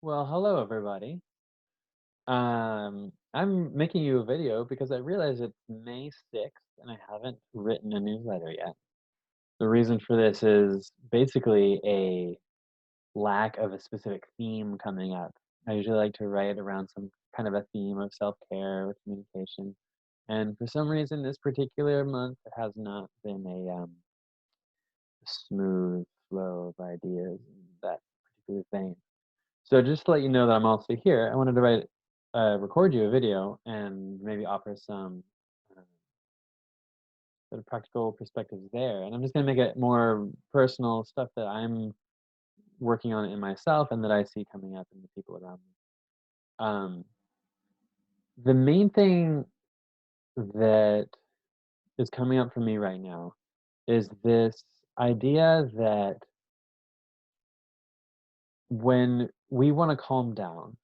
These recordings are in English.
Well, hello everybody. I'm making you a video because I realize it's May 6th and I haven't written a newsletter yet. The reason for this is basically a lack of a specific theme coming up. I usually like to write around some kind of a theme of self-care or communication. And for some reason, this particular month has not been a smooth flow of ideas in that particular vein. So just to let you know that I'm also here, I wanted to record you a video and maybe offer some uh, sort of practical perspectives there. And I'm just going to make it more personal stuff that I'm working on in myself and that I see coming up in the people around me. Um, the main thing that is coming up for me right now is this idea that when we want to calm down,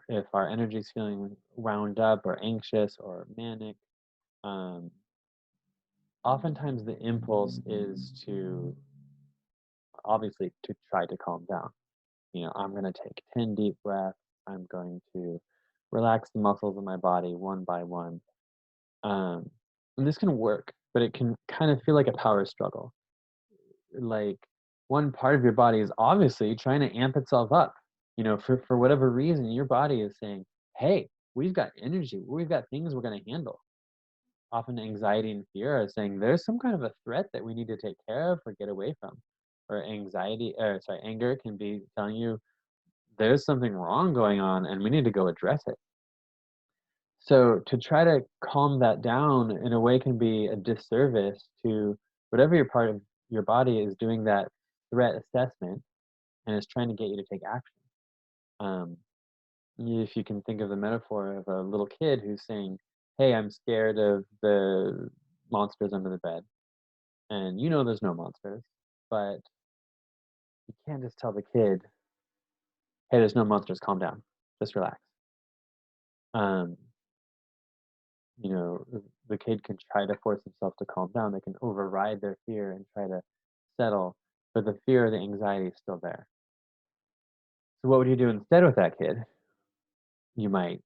if our energy is feeling wound up or anxious or manic, um, oftentimes the impulse is to obviously to try to calm down. I'm going to take 10 deep breaths. I'm going to relax the muscles of my body one by one. Um, and this can work, but it can kind of feel like a power struggle. Like one part of your body is obviously trying to amp itself up. For whatever reason, your body is saying, hey, we've got energy. We've got things we're going to handle. Often anxiety and fear are saying there's some kind of a threat that we need to take care of or get away from. Or anger can be telling you there's something wrong going on and we need to go address it. So to try to calm that down in a way can be a disservice to whatever your part of your body is doing that threat assessment and is trying to get you to take action. Um, if you can think of the metaphor of a little kid who's saying, hey, I'm scared of the monsters under the bed, and there's no monsters, but you can't just tell the kid, "Hey, there's no monsters, calm down. Just relax." Um, the kid can try to force himself to calm down. They can override their fear and try to settle, but the fear or the anxiety is still there. So what would you do instead with that kid? You might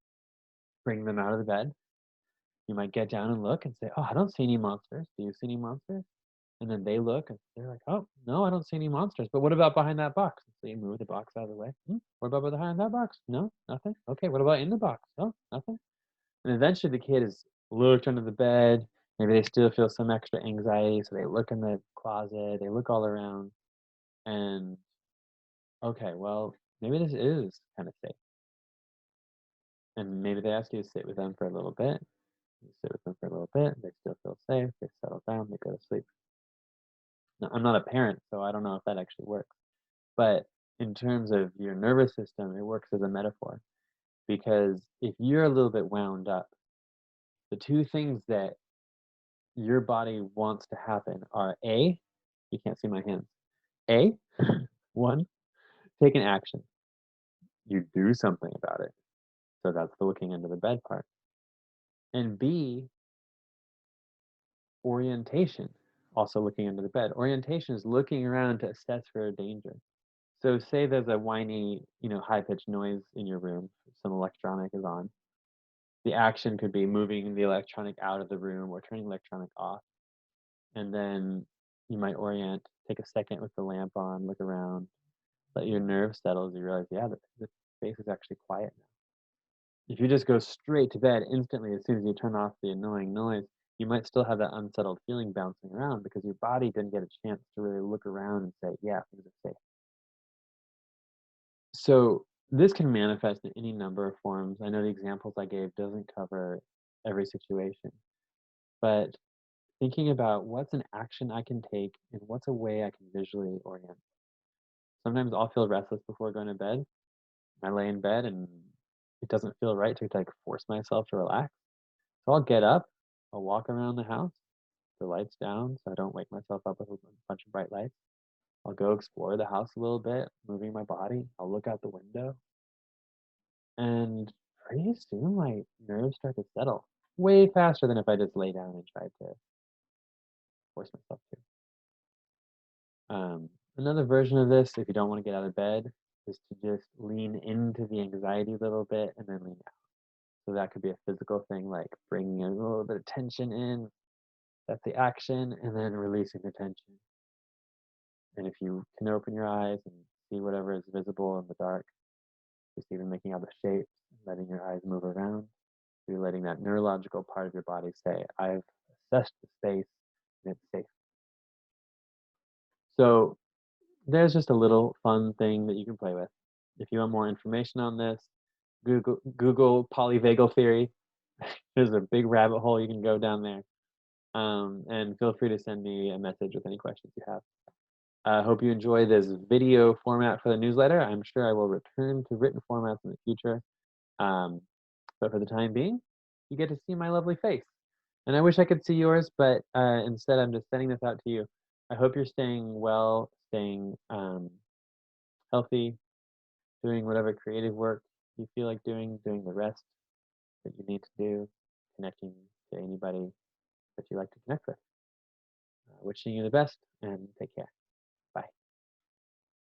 bring them out of the bed. You might get down and look and say, "Oh, I don't see any monsters. Do you see any monsters?" And then they look and they're like, "Oh, no, I don't see any monsters. But what about behind that box?" So you move the box out of the way. What about behind that box? No, nothing. Okay, what about in the box? Oh, nothing. And eventually the kid is looked under the bed. Maybe they still feel some extra anxiety, so they look in the closet, they look all around, and okay, well, maybe this is kind of safe. And maybe they ask you to sit with them for a little bit. You sit with them for a little bit, they still feel safe, they settle down, they go to sleep. Now, I'm not a parent, so I don't know if that actually works. But in terms of your nervous system, it works as a metaphor because if you're a little bit wound up, the two things that your body wants to happen are A, you can't see my hands. A, one, take an action. You do something about it. So that's the looking under the bed part. And B, orientation. Also looking under the bed. Orientation is looking around to assess for a danger. So say there's a whiny, high pitched noise in your room, some electronic is on. The action could be moving the electronic out of the room or turning the electronic off. And then you might orient, take a second with the lamp on, look around, let your nerves settle as you realize, yeah, the space is actually quiet now. If you just go straight to bed instantly as soon as you turn off the annoying noise, you might still have that unsettled feeling bouncing around because your body didn't get a chance to really look around and say, yeah, things are safe. So this can manifest in any number of forms. I know the examples I gave doesn't cover every situation, but thinking about what's an action I can take and what's a way I can visually orient. Sometimes I'll feel restless before going to bed. I lay in bed and it doesn't feel right to like force myself to relax. So I'll get up, I'll walk around the house, the lights down so I don't wake myself up with a bunch of bright lights. I'll go explore the house a little bit, moving my body. I'll look out the window. And pretty soon my nerves start to settle way faster than if I just lay down and tried to force myself to. Another version of this, if you don't want to get out of bed, is to just lean into the anxiety a little bit and then lean out. So that could be a physical thing like bringing a little bit of tension in. That's the action, and then releasing the tension. And if you can open your eyes and see whatever is visible in the dark, just even making out the shapes, letting your eyes move around, you're letting that neurological part of your body say, I've assessed the space and it's safe. So there's just a little fun thing that you can play with. If you want more information on this, Google polyvagal theory. There's a big rabbit hole you can go down there. And feel free to send me a message with any questions you have. I hope you enjoy this video format for the newsletter. I'm sure I will return to written formats in the future. Um, but for the time being, you get to see my lovely face. And I wish I could see yours, but instead I'm just sending this out to you. I hope you're staying well, staying healthy, doing whatever creative work you feel like doing the rest that you need to do, connecting to anybody that you like to connect with. Wishing you the best and take care.